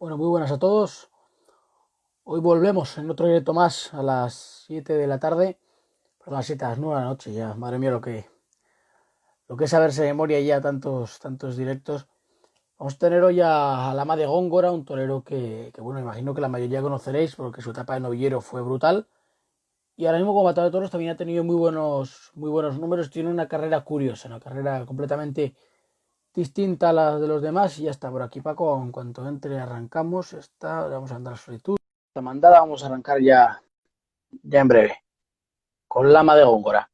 Bueno, muy buenas a todos. Hoy volvemos en otro directo más a las 7 de la tarde, perdón, a las 7, a las 9 de la noche ya. Madre mía, lo que es saberse de memoria ya tantos directos. Vamos a tener hoy a Lama de Góngora, un torero que, bueno, imagino que la mayoría conoceréis porque su etapa de novillero fue brutal. Y ahora mismo como matador de toros también ha tenido muy buenos números. Tiene una carrera curiosa, una carrera completamente distinta a la de los demás. Y ya está por aquí Paco, en cuanto entre arrancamos. Vamos a andar a solicitud. Está mandada, vamos a arrancar ya en breve, con Lama de Góngora.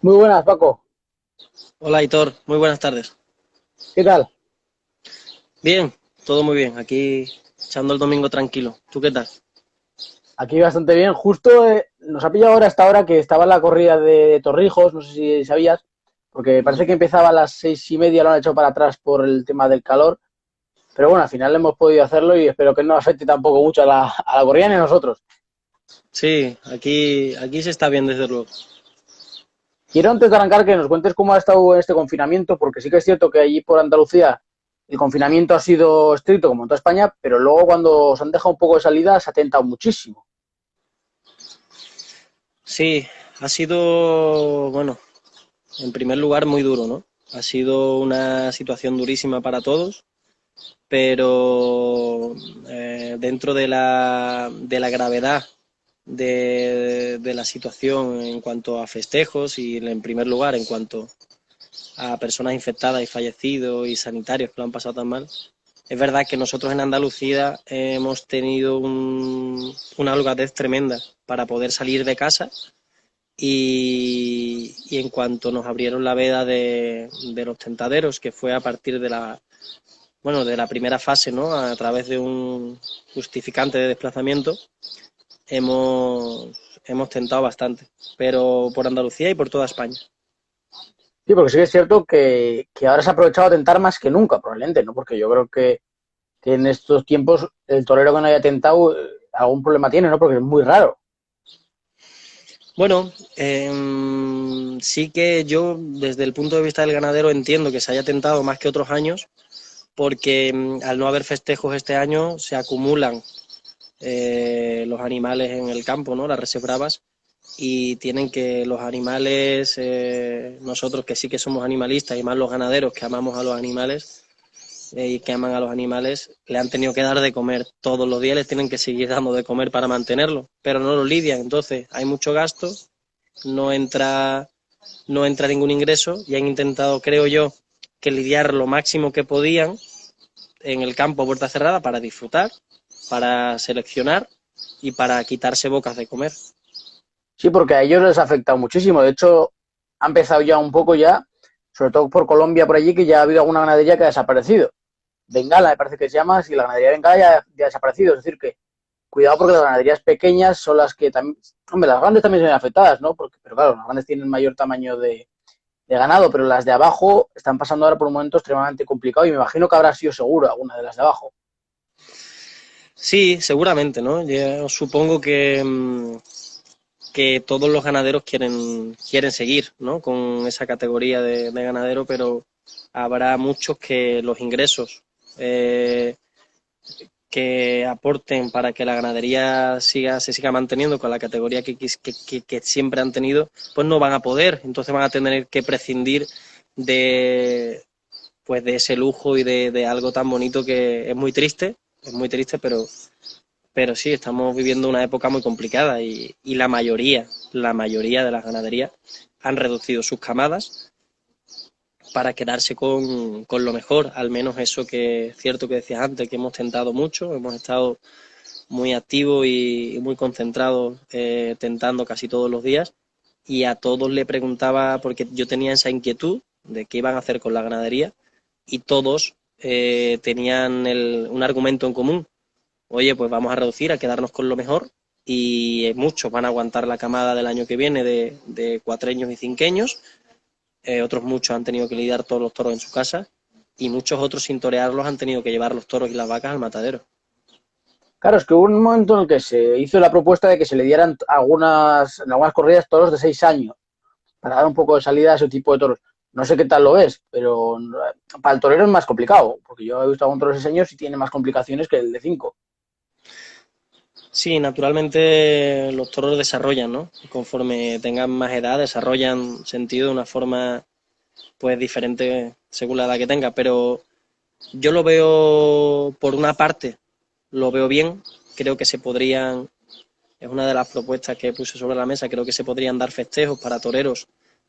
Muy buenas, Paco. Hola, Hitor, muy buenas tardes. ¿Qué tal? Bien, todo muy bien, aquí echando el domingo tranquilo. ¿Tú qué tal? Aquí bastante bien. Justo nos ha pillado ahora esta hora que estaba la corrida de Torrijos, no sé si sabías, porque parece que empezaba a las 6:30, lo han hecho para atrás por el tema del calor. Pero bueno, al final hemos podido hacerlo y espero que no afecte tampoco mucho a la corrida ni a nosotros. Sí, aquí se está bien desde luego. Quiero antes de arrancar que nos cuentes cómo ha estado este confinamiento, porque sí que es cierto que allí por Andalucía el confinamiento ha sido estricto como en toda España, pero luego cuando os han dejado un poco de salida se ha tentado muchísimo. Sí, ha sido, bueno, en primer lugar muy duro, ¿no? Ha sido una situación durísima para todos, pero dentro de la gravedad de la situación en cuanto a festejos y en primer lugar en cuanto a personas infectadas y fallecidos y sanitarios que lo han pasado tan mal. Es verdad que nosotros en Andalucía hemos tenido una holgadez tremenda para poder salir de casa y en cuanto nos abrieron la veda de los tentaderos, que fue a partir de la primera fase, ¿no? A través de un justificante de desplazamiento, hemos, hemos tentado bastante, pero por Andalucía y por toda España. Sí, porque sí que es cierto que ahora se ha aprovechado a tentar más que nunca, probablemente, ¿no? Porque yo creo que en estos tiempos el torero que no haya tentado algún problema tiene, ¿no? Porque es muy raro. Bueno, sí que yo desde el punto de vista del ganadero entiendo que se haya tentado más que otros años porque al no haber festejos este año se acumulan los animales en el campo, ¿no? Las resebravas y tienen que los animales, nosotros que sí que somos animalistas y más los ganaderos que amamos a los animales y que aman a los animales, le han tenido que dar de comer todos los días, les tienen que seguir dando de comer para mantenerlo, pero no lo lidian, entonces hay mucho gasto, no entra, no entra ningún ingreso y han intentado, creo yo, que lidiar lo máximo que podían en el campo a puerta cerrada para disfrutar, para seleccionar y para quitarse bocas de comer. Sí, porque a ellos les ha afectado muchísimo. De hecho, ha empezado ya un poco ya, sobre todo por Colombia, por allí, que ya ha habido alguna ganadería que ha desaparecido. Bengala, me parece que se llama, si la ganadería de Bengala ya ha desaparecido. Es decir, que cuidado porque las ganaderías pequeñas son las que también, hombre, las grandes también se ven afectadas, ¿no? Pero claro, las grandes tienen mayor tamaño de ganado, pero las de abajo están pasando ahora por un momento extremadamente complicado y me imagino que habrá sido seguro alguna de las de abajo. Sí, seguramente, ¿no? Yo supongo que todos los ganaderos quieren seguir, ¿no? Con esa categoría de ganadero, pero habrá muchos que los ingresos eh, que aporten para que la ganadería se siga manteniendo con la categoría que siempre han tenido, pues no van a poder. Entonces van a tener que prescindir de, pues de ese lujo y de algo tan bonito que es muy triste, pero sí, estamos viviendo una época muy complicada y la mayoría de las ganaderías han reducido sus camadas para quedarse con lo mejor, al menos eso que es cierto que decías antes, que hemos tentado mucho, hemos estado muy activos y muy concentrados tentando casi todos los días y a todos le preguntaba, porque yo tenía esa inquietud de qué iban a hacer con la ganadería y todos tenían un argumento en común. Oye, pues vamos a reducir, a quedarnos con lo mejor y muchos van a aguantar la camada del año que viene de cuatreños y cinqueños, otros muchos han tenido que lidiar todos los toros en su casa y muchos otros sin torearlos han tenido que llevar los toros y las vacas al matadero. Claro, es que hubo un momento en el que se hizo la propuesta de que se le dieran en algunas corridas toros de 6 años para dar un poco de salida a ese tipo de toros. No sé qué tal lo ves, pero para el torero es más complicado, porque yo he visto algún toro de 6 años y tiene más complicaciones que el de 5. Sí, naturalmente los toros desarrollan, ¿no? Conforme tengan más edad, desarrollan sentido de una forma pues diferente según la edad que tenga, pero yo lo veo por una parte, lo veo bien, creo que se podrían, es una de las propuestas que puse sobre la mesa, creo que se podrían dar festejos para toreros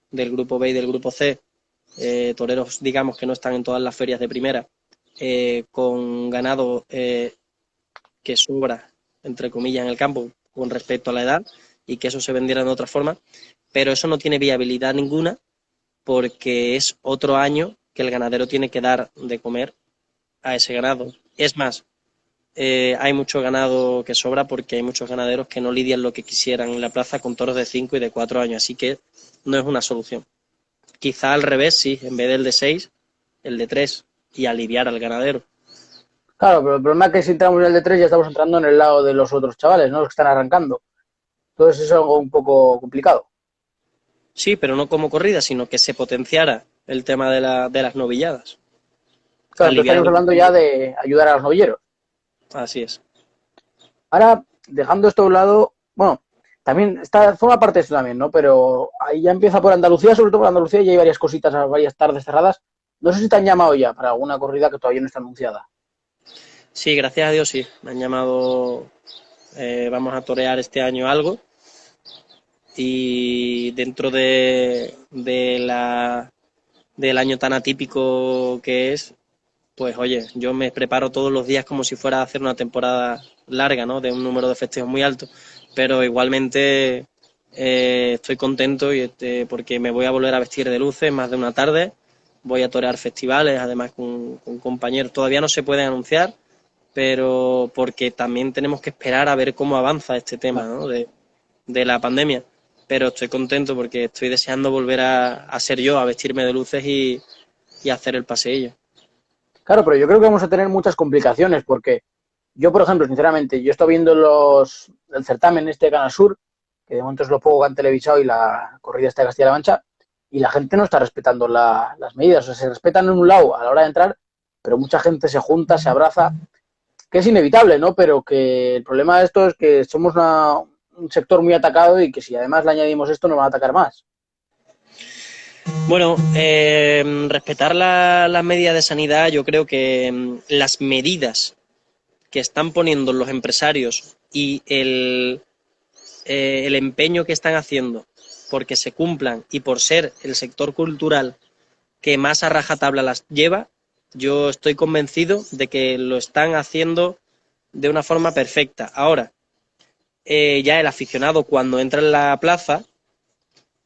del grupo B y del grupo C, toreros digamos que no están en todas las ferias de primera, con ganado que sobra, entre comillas, en el campo con respecto a la edad y que eso se vendiera de otra forma, pero eso no tiene viabilidad ninguna porque es otro año que el ganadero tiene que dar de comer a ese ganado. Es más, hay mucho ganado que sobra porque hay muchos ganaderos que no lidian lo que quisieran en la plaza con toros de 5 y de 4 años, así que no es una solución. Quizá al revés, sí, en vez del de 6, el de 3 y aliviar al ganadero. Claro, pero el problema es que si entramos en el de 3 ya estamos entrando en el lado de los otros chavales, ¿no? Los que están arrancando. Entonces es algo un poco complicado. Sí, pero no como corrida, sino que se potenciara el tema de las novilladas. Claro, entonces Aliviar estaríamos al hablando ya ganadero. de ayudar a los novilleros. Así es. Ahora, dejando esto a un lado, bueno, también está, forma parte de esto también, ¿no? Pero ahí ya empieza por Andalucía, sobre todo por Andalucía, y hay varias cositas, varias tardes cerradas. No sé si te han llamado ya para alguna corrida que todavía no está anunciada. Sí, gracias a Dios sí. Me han llamado, vamos a torear este año algo y dentro del año tan atípico que es, pues oye, yo me preparo todos los días como si fuera a hacer una temporada larga, ¿no? De un número de festejos muy alto, pero igualmente estoy contento porque me voy a volver a vestir de luces más de una tarde, voy a torear festivales, además con compañeros, todavía no se pueden anunciar, pero porque también tenemos que esperar a ver cómo avanza este tema, ¿no? De la pandemia. Pero estoy contento porque estoy deseando volver a ser yo, a vestirme de luces y hacer el paseillo. Claro, pero yo creo que vamos a tener muchas complicaciones porque yo, por ejemplo, sinceramente, yo estoy viendo el certamen este de Canal Sur, que de momento es lo poco que han televisado y la corrida esta de Castilla-La Mancha, y la gente no está respetando las medidas. O sea, se respetan en un lado a la hora de entrar, pero mucha gente se junta, se abraza, que es inevitable, ¿no? Pero que el problema de esto es que somos un sector muy atacado y que si además le añadimos esto nos van a atacar más. Bueno, respetar las medidas de sanidad, yo creo que las medidas que están poniendo los empresarios y el empeño que están haciendo porque se cumplan y por ser el sector cultural que más a rajatabla las lleva, yo estoy convencido de que lo están haciendo de una forma perfecta. Ahora, ya el aficionado cuando entra en la plaza,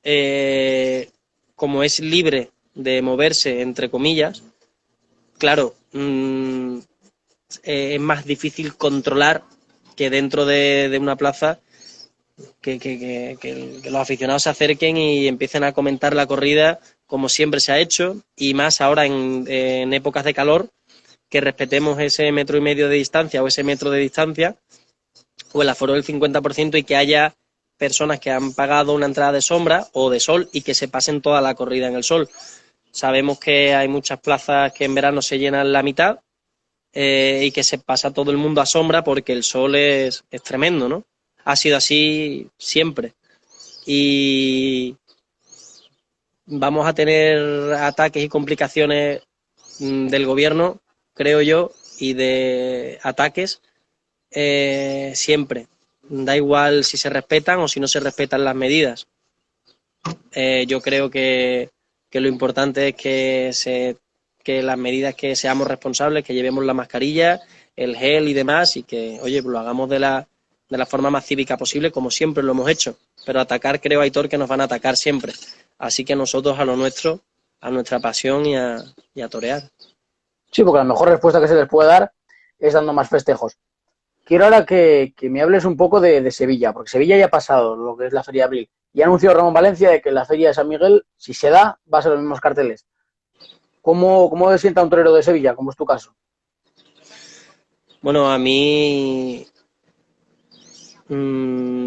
eh, como es libre de moverse, entre comillas, claro, es más difícil controlar que dentro de una plaza que los aficionados se acerquen y empiecen a comentar la corrida como siempre se ha hecho y más ahora en épocas de calor, que respetemos ese metro y medio de distancia o ese metro de distancia o el aforo del 50% y que haya personas que han pagado una entrada de sombra o de sol y que se pasen toda la corrida en el sol. Sabemos que hay muchas plazas que en verano se llenan la mitad y que se pasa todo el mundo a sombra porque el sol es tremendo, ¿no? Ha sido así siempre. Y vamos a tener ataques y complicaciones del gobierno, creo yo, y de ataques siempre. Da igual si se respetan o si no se respetan las medidas. Yo creo que lo importante es que las medidas que seamos responsables, que llevemos la mascarilla, el gel y demás, y que, oye, lo hagamos de la forma más cívica posible, como siempre lo hemos hecho. Pero atacar, creo, Aitor, que nos van a atacar siempre. Así que nosotros a lo nuestro, a nuestra pasión y a torear. Sí, porque la mejor respuesta que se les puede dar es dando más festejos. Quiero ahora que me hables un poco de Sevilla, porque Sevilla ya ha pasado lo que es la Feria de Abril. Y ha anunciado Ramón Valencia de que la Feria de San Miguel, si se da, va a ser los mismos carteles. ¿Cómo sienta un torero de Sevilla, como es tu caso? Bueno, a mí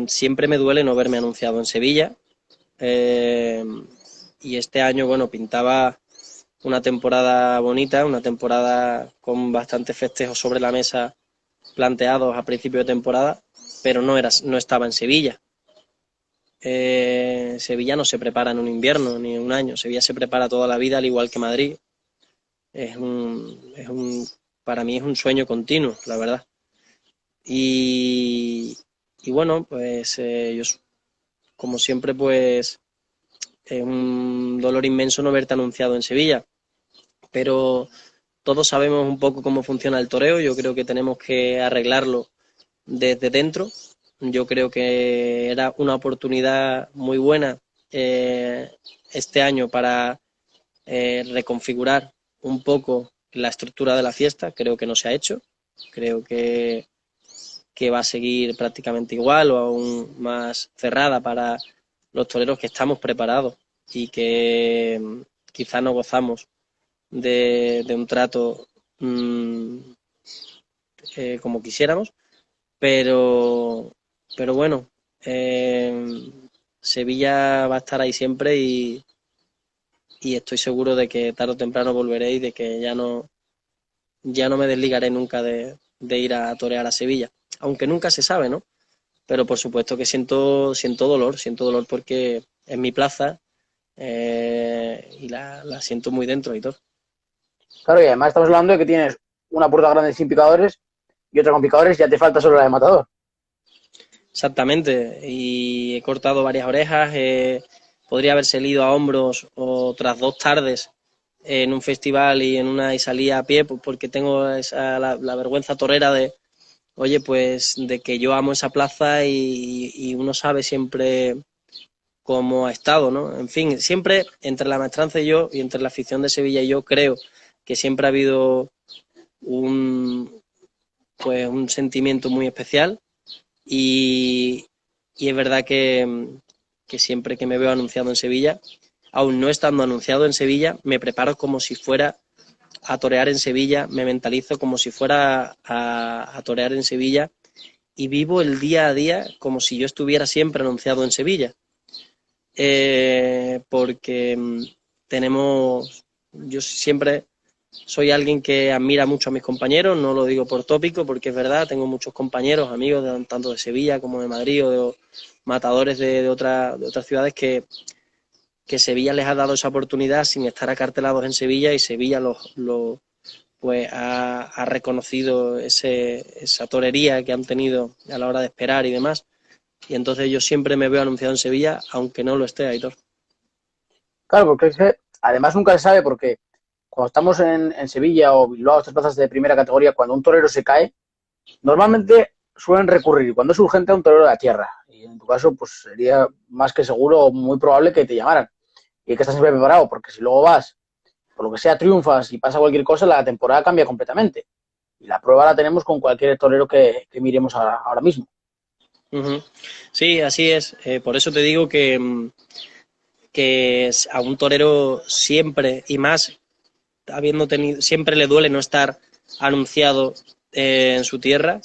siempre me duele no verme anunciado en Sevilla. y este año, bueno, pintaba una temporada bonita, una temporada con bastantes festejos sobre la mesa planteados a principio de temporada, pero no estaba en Sevilla. Sevilla no se prepara en un invierno ni en un año, Sevilla se prepara toda la vida al igual que Madrid. Para mí es un sueño continuo, la verdad. Y, y bueno, pues yo, como siempre, pues es un dolor inmenso no verte anunciado en Sevilla, pero todos sabemos un poco cómo funciona el toreo, yo creo que tenemos que arreglarlo desde dentro. Yo creo que era una oportunidad muy buena este año para reconfigurar un poco la estructura de la fiesta. Creo que no se ha hecho. Creo que va a seguir prácticamente igual o aún más cerrada para los toreros que estamos preparados y que quizás no gozamos de un trato como quisiéramos, pero, pero bueno, Sevilla va a estar ahí siempre y estoy seguro de que tarde o temprano volveré y de que ya no me desligaré nunca de ir a torear a Sevilla, aunque nunca se sabe, ¿no? Pero por supuesto que siento dolor porque es mi plaza y la siento muy dentro y todo. Claro, y además estamos hablando de que tienes una puerta grande sin picadores y otra con picadores, ya te falta solo la de matador. Exactamente, y he cortado varias orejas, podría haberse ido a hombros o tras 2 tardes en un festival y salía a pie, pues porque tengo la vergüenza torera de, oye, pues de que yo amo esa plaza y uno sabe siempre cómo ha estado, ¿no? En fin, siempre entre la maestranza y yo, y entre la afición de Sevilla y yo, creo que siempre ha habido un, pues, un sentimiento muy especial y, y es verdad que siempre que me veo anunciado en Sevilla, aún no estando anunciado en Sevilla, me preparo como si fuera a torear en Sevilla, me mentalizo como si fuera a torear en Sevilla y vivo el día a día como si yo estuviera siempre anunciado en Sevilla. Porque yo siempre soy alguien que admira mucho a mis compañeros, no lo digo por tópico, porque es verdad, tengo muchos compañeros, amigos, tanto de Sevilla como de Madrid o de matadores de otras ciudades que Sevilla les ha dado esa oportunidad sin estar acartelados en Sevilla y Sevilla pues ha reconocido esa torería que han tenido a la hora de esperar y demás. Y entonces yo siempre me veo anunciado en Sevilla, aunque no lo esté, Aitor. Claro, porque es que además nunca se sabe porque cuando estamos en Sevilla o Bilbao, estas plazas de primera categoría, cuando un torero se cae, normalmente suelen recurrir, cuando es urgente, a un torero de la tierra. Y en tu caso, pues sería más que seguro o muy probable que te llamaran. Y hay que estar siempre preparado, porque si luego vas, por lo que sea, triunfas y pasa cualquier cosa, la temporada cambia completamente. Y la prueba la tenemos con cualquier torero que miremos ahora mismo. Uh-huh. Sí, así es. Por eso te digo que a un torero siempre, y más habiendo tenido, siempre le duele no estar anunciado en su tierra,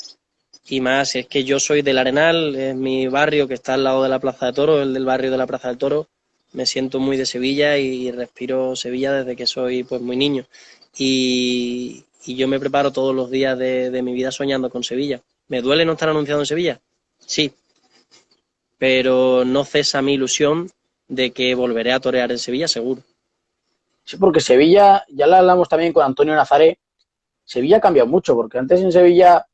y más es que yo soy del Arenal, es mi barrio que está al lado de la Plaza de Toros, el del barrio de la Plaza del Toro. Me siento muy de Sevilla y respiro Sevilla desde que soy pues muy niño. Y yo me preparo todos los días de mi vida soñando con Sevilla. ¿Me duele no estar anunciado en Sevilla? Sí, pero no cesa mi ilusión de que volveré a torear en Sevilla, seguro. Sí, porque Sevilla, ya la hablamos también con Antonio Nazaré, Sevilla ha cambiado mucho, porque antes en Sevilla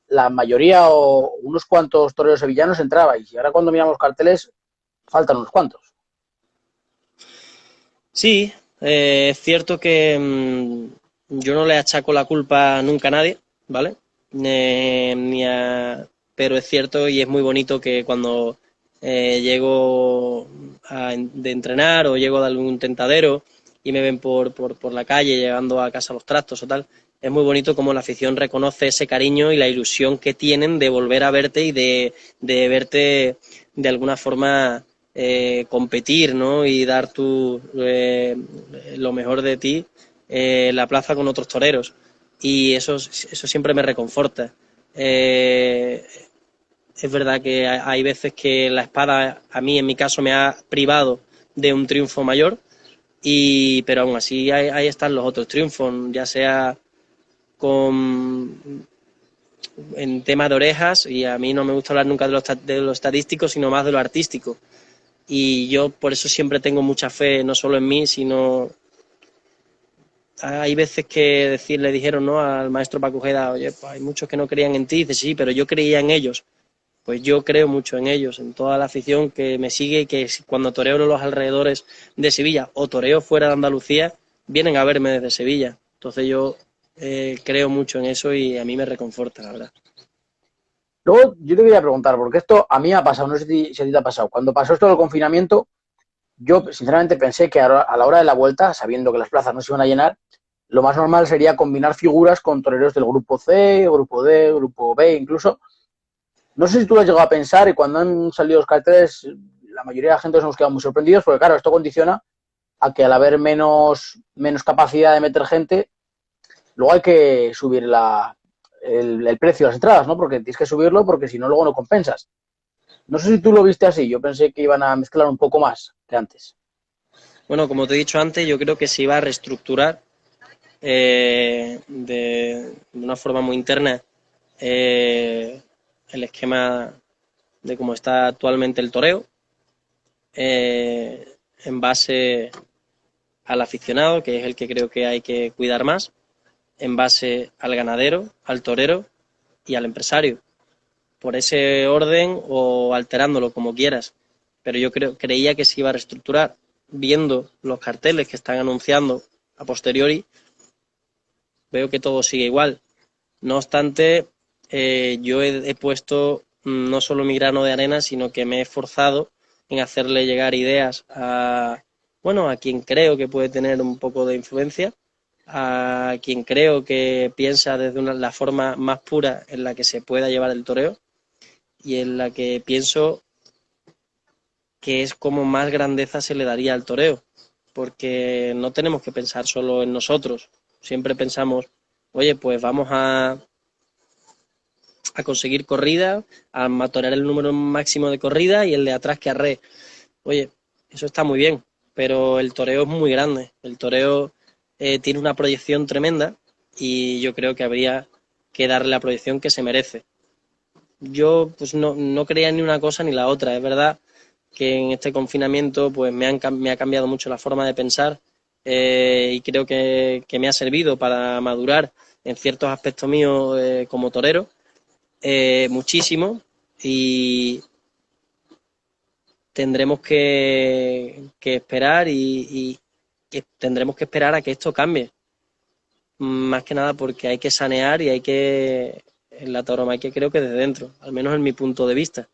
la mayoría o unos cuantos toreros sevillanos entraba y ahora cuando miramos carteles faltan unos cuantos. Sí, es cierto que yo no le achaco la culpa nunca a nadie, ¿vale? Pero es cierto y es muy bonito que cuando llego de entrenar o llego de algún tentadero y me ven por la calle llegando a casa los trastos o tal, es muy bonito como la afición reconoce ese cariño y la ilusión que tienen de volver a verte y de verte de alguna forma competir, ¿no? Y dar lo mejor de ti en la plaza con otros toreros. Y eso siempre me reconforta. Es verdad que hay veces que la espada, a mí en mi caso, me ha privado de un triunfo mayor, pero aún así ahí están los otros triunfos, ya sea en tema de orejas, y a mí no me gusta hablar nunca de lo estadístico, sino más de lo artístico. Y yo por eso siempre tengo mucha fe, no solo en mí, sino hay veces que le dijeron, ¿no?, al maestro Paco Ojeda, oye, pues hay muchos que no creían en ti, y dice, sí, pero yo creía en ellos. Pues yo creo mucho en ellos, en toda la afición que me sigue, que cuando toreo en los alrededores de Sevilla o toreo fuera de Andalucía, vienen a verme desde Sevilla. Entonces yo creo mucho en eso y a mí me reconforta, la verdad. Luego, yo te quería preguntar, porque esto a mí me ha pasado, no sé si a ti te ha pasado. Cuando pasó esto del confinamiento, yo sinceramente pensé que a la hora de la vuelta, sabiendo que las plazas no se iban a llenar, lo más normal sería combinar figuras con toreros del grupo C, grupo D, grupo B, incluso. No sé si tú lo has llegado a pensar y cuando han salido los carteles, la mayoría de la gente nos hemos quedado muy sorprendidos, porque claro, esto condiciona a que al haber menos capacidad de meter gente, luego hay que subir el precio de las entradas, ¿no? Porque tienes que subirlo porque si no, luego no compensas. No sé si tú lo viste así, yo pensé que iban a mezclar un poco más que antes. Bueno, como te he dicho antes, yo creo que se iba a reestructurar de una forma muy interna el esquema de cómo está actualmente el toreo, en base al aficionado, que es el que creo que hay que cuidar más, en base al ganadero, al torero y al empresario. Por ese orden o alterándolo como quieras. Pero yo creía que se iba a reestructurar. Viendo los carteles que están anunciando a posteriori, veo que todo sigue igual. No obstante, yo he puesto no solo mi grano de arena, sino que me he esforzado en hacerle llegar ideas a quien creo que puede tener un poco de influencia, a quien creo que piensa desde la forma más pura en la que se pueda llevar el toreo y en la que pienso que es como más grandeza se le daría al toreo, porque no tenemos que pensar solo en nosotros, siempre pensamos, oye, pues vamos a conseguir corrida, a matorear el número máximo de corrida y el de atrás que arree. Oye, eso está muy bien, pero el toreo es muy grande, el toreo tiene una proyección tremenda y yo creo que habría que darle la proyección que se merece. Yo pues no creía ni una cosa ni la otra, es verdad que en este confinamiento pues me ha cambiado mucho la forma de pensar, y creo que me ha servido para madurar en ciertos aspectos míos como torero, muchísimo, y tendremos que esperar y que tendremos que esperar a que esto cambie, más que nada porque hay que sanear y hay que, en la tauromaquia creo que desde dentro, al menos en mi punto de vista.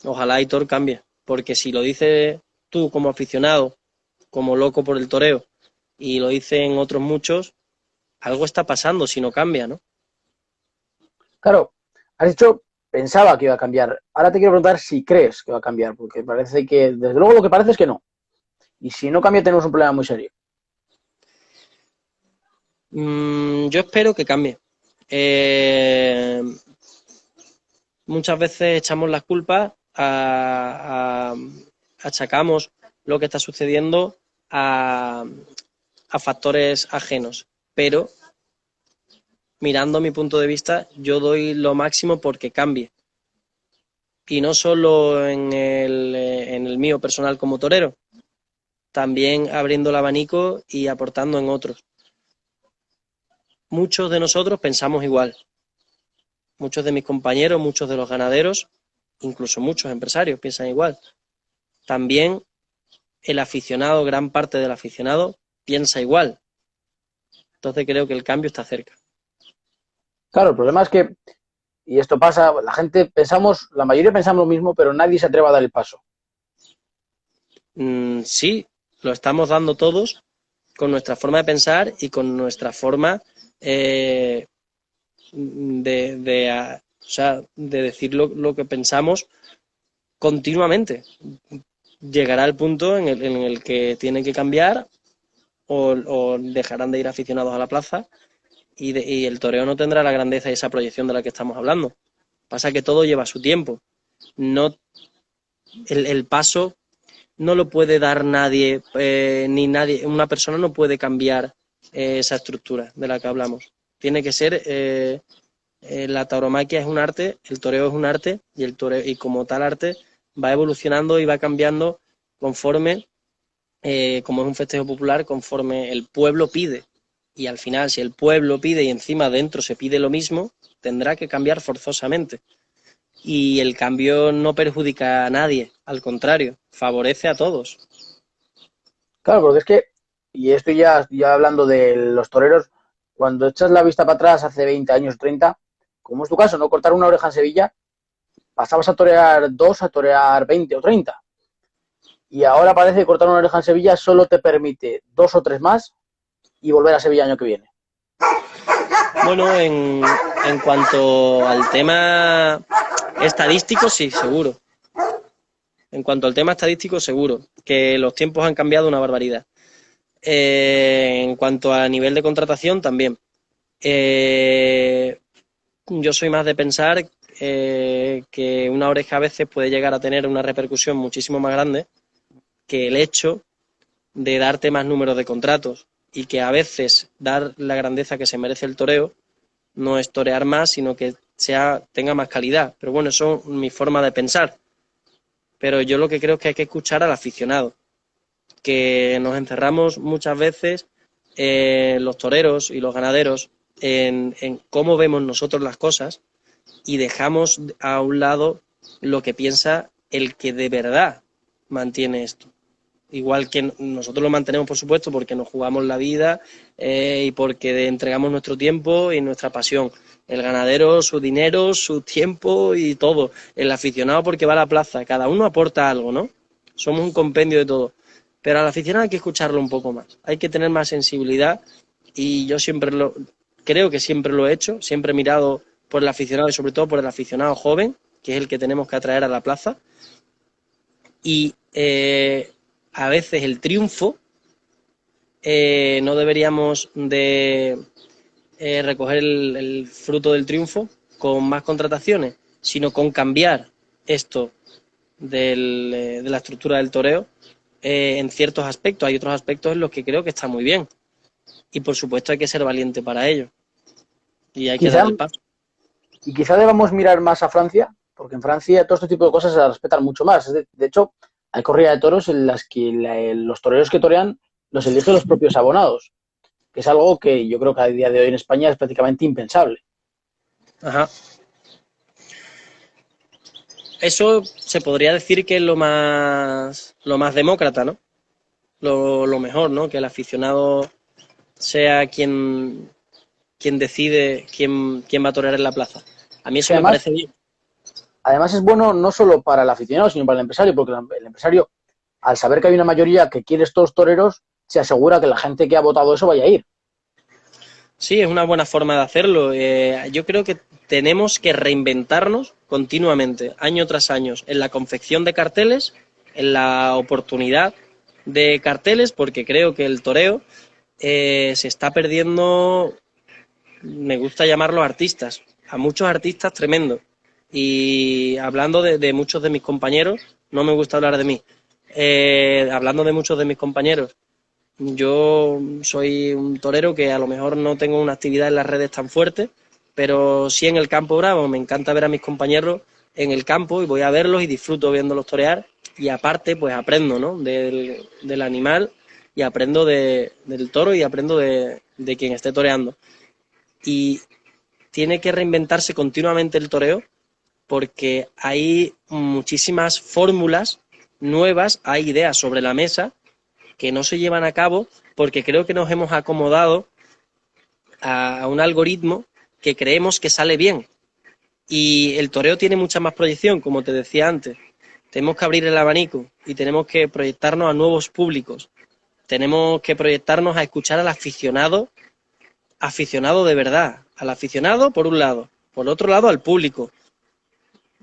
Ojalá Aitor cambie, porque si lo dices tú como aficionado, como loco por el toreo, y lo dicen otros muchos, algo está pasando si no cambia, ¿no? Claro, has dicho, pensaba que iba a cambiar. Ahora te quiero preguntar si crees que va a cambiar, porque parece que, desde luego lo que parece es que no. Y si no cambia tenemos un problema muy serio. Yo espero que cambie. Muchas veces echamos las culpas, achacamos lo que está sucediendo a factores ajenos, pero mirando mi punto de vista, yo doy lo máximo porque cambie. Y no solo en el mío personal como torero, también abriendo el abanico y aportando en otros. Muchos de nosotros pensamos igual. Muchos de mis compañeros, muchos de los ganaderos, incluso muchos empresarios piensan igual. También el aficionado, gran parte del aficionado, piensa igual. Entonces creo que el cambio está cerca. Claro, el problema es que, y esto pasa, la gente pensamos, la mayoría pensamos lo mismo, pero nadie se atreve a dar el paso. Sí, lo estamos dando todos con nuestra forma de pensar y con nuestra forma eh, de decir lo que pensamos continuamente. Llegará el punto en el que tienen que cambiar o dejarán de ir aficionados a la plaza y el toreo no tendrá la grandeza y esa proyección de la que estamos hablando. Pasa que todo lleva su tiempo. No, el paso no lo puede dar nadie, ni nadie, una persona no puede cambiar esa estructura de la que hablamos. Tiene que ser, la tauromaquia es un arte, el toreo es un arte, y el toreo, y como tal arte va evolucionando y va cambiando conforme, como es un festejo popular, conforme el pueblo pide. Y al final, si el pueblo pide y encima dentro se pide lo mismo, tendrá que cambiar forzosamente. Y el cambio no perjudica a nadie, al contrario, favorece a todos. Claro, porque es que, y estoy ya hablando de los toreros, cuando echas la vista para atrás hace 20 años, 30, como es tu caso, no cortar una oreja en Sevilla, pasabas a torear dos, a torear 20 o 30. Y ahora parece que cortar una oreja en Sevilla solo te permite dos o tres más y volver a Sevilla el año que viene. Bueno, en cuanto al tema estadístico, sí, seguro. En cuanto al tema estadístico, seguro. Que los tiempos han cambiado una barbaridad. En cuanto a nivel de contratación, también. Yo soy más de pensar que una oreja a veces puede llegar a tener una repercusión muchísimo más grande que el hecho de darte más números de contratos, y que a veces dar la grandeza que se merece el toreo no es torear más, sino que tenga más calidad. Pero bueno, eso es mi forma de pensar. Pero yo lo que creo es que hay que escuchar al aficionado, que nos encerramos muchas veces, los toreros y los ganaderos, en cómo vemos nosotros las cosas, y dejamos a un lado lo que piensa el que de verdad mantiene esto. Igual que nosotros lo mantenemos, por supuesto, porque nos jugamos la vida, y porque entregamos nuestro tiempo y nuestra pasión. El ganadero, su dinero, su tiempo y todo. El aficionado porque va a la plaza. Cada uno aporta algo, ¿no? Somos un compendio de todo. Pero al aficionado hay que escucharlo un poco más. Hay que tener más sensibilidad, y yo creo que siempre lo he hecho. Siempre he mirado por el aficionado, y sobre todo por el aficionado joven, que es el que tenemos que atraer a la plaza. Y a veces el triunfo, no deberíamos de recoger el fruto del triunfo con más contrataciones, sino con cambiar esto de la estructura del toreo, en ciertos aspectos. Hay otros aspectos en los que creo que está muy bien, y por supuesto hay que ser valiente para ello, y hay que Quizá, dar el paso. y quizá debamos mirar más a Francia, porque en Francia todo este tipo de cosas se respetan mucho más. De hecho, hay corrida de toros en las que los toreros que torean los eligen los propios abonados, que es algo que yo creo que a día de hoy en España es prácticamente impensable. Ajá. Eso se podría decir que es lo más demócrata, ¿no? Lo mejor, ¿no? Que el aficionado sea quien decide quién va a torear en la plaza. A mí Es que eso me además, parece bien. además es bueno no solo para el aficionado, sino para el empresario, porque el empresario, al saber que hay una mayoría que quiere estos toreros, se asegura que la gente que ha votado eso vaya a ir. Sí, es una buena forma de hacerlo. Yo creo que tenemos que reinventarnos continuamente, año tras año, en la confección de carteles, en la oportunidad de carteles, porque creo que el toreo se está perdiendo. Me gusta llamarlos artistas, a muchos artistas tremendos. Y hablando de muchos de mis compañeros, no me gusta hablar de mí, hablando de muchos de mis compañeros, yo soy un torero que a lo mejor no tengo una actividad en las redes tan fuerte, pero sí en el campo bravo. Me encanta ver a mis compañeros en el campo, y voy a verlos y disfruto viéndolos torear, y aparte pues aprendo, ¿no? del animal, y aprendo del toro, y aprendo de quien esté toreando. Y tiene que reinventarse continuamente el toreo, porque hay muchísimas fórmulas nuevas, hay ideas sobre la mesa que no se llevan a cabo, porque creo que nos hemos acomodado a un algoritmo que creemos que sale bien. Y el toreo tiene mucha más proyección, como te decía antes. Tenemos que abrir el abanico y tenemos que proyectarnos a nuevos públicos. Tenemos que proyectarnos a escuchar al aficionado, aficionado de verdad. Al aficionado, por un lado. Por otro lado, al público.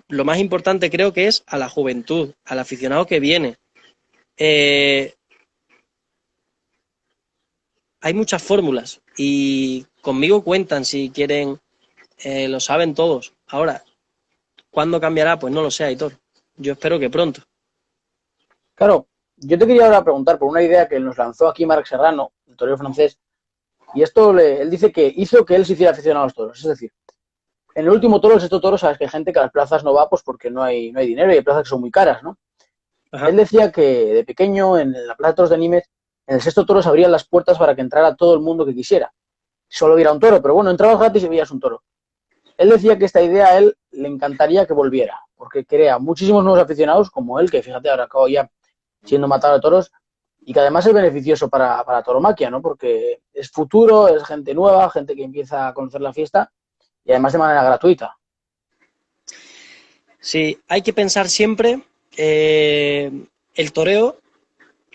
Lo más importante creo que es a la juventud, al aficionado que viene. Eh, Hay muchas fórmulas, y conmigo cuentan si quieren, lo saben todos. Ahora, ¿cuándo cambiará? Pues no lo sé, Aitor. Yo espero que pronto. Claro, yo te quería ahora preguntar por una idea que nos lanzó aquí Marc Serrano, el torero francés, y él dice que hizo que él se hiciera aficionado a los toros. Es decir, en el último toro, el sexto toro, sabes que hay gente que a las plazas no va pues porque no hay dinero y hay plazas que son muy caras, ¿no? Él Ajá. decía que de pequeño, en la plaza de toros de Nimes, en el sexto toro se abrían las puertas para que entrara todo el mundo que quisiera. Solo viera un toro, pero bueno, entrabas gratis y veías un toro. Él decía que esta idea a él le encantaría que volviera, porque crea muchísimos nuevos aficionados como él, que fíjate, ahora acabo ya siendo matado de toros, y que además es beneficioso para Toromaquia, ¿no? Porque es futuro, es gente nueva, gente que empieza a conocer la fiesta, y además de manera gratuita. Sí, hay que pensar siempre el toreo,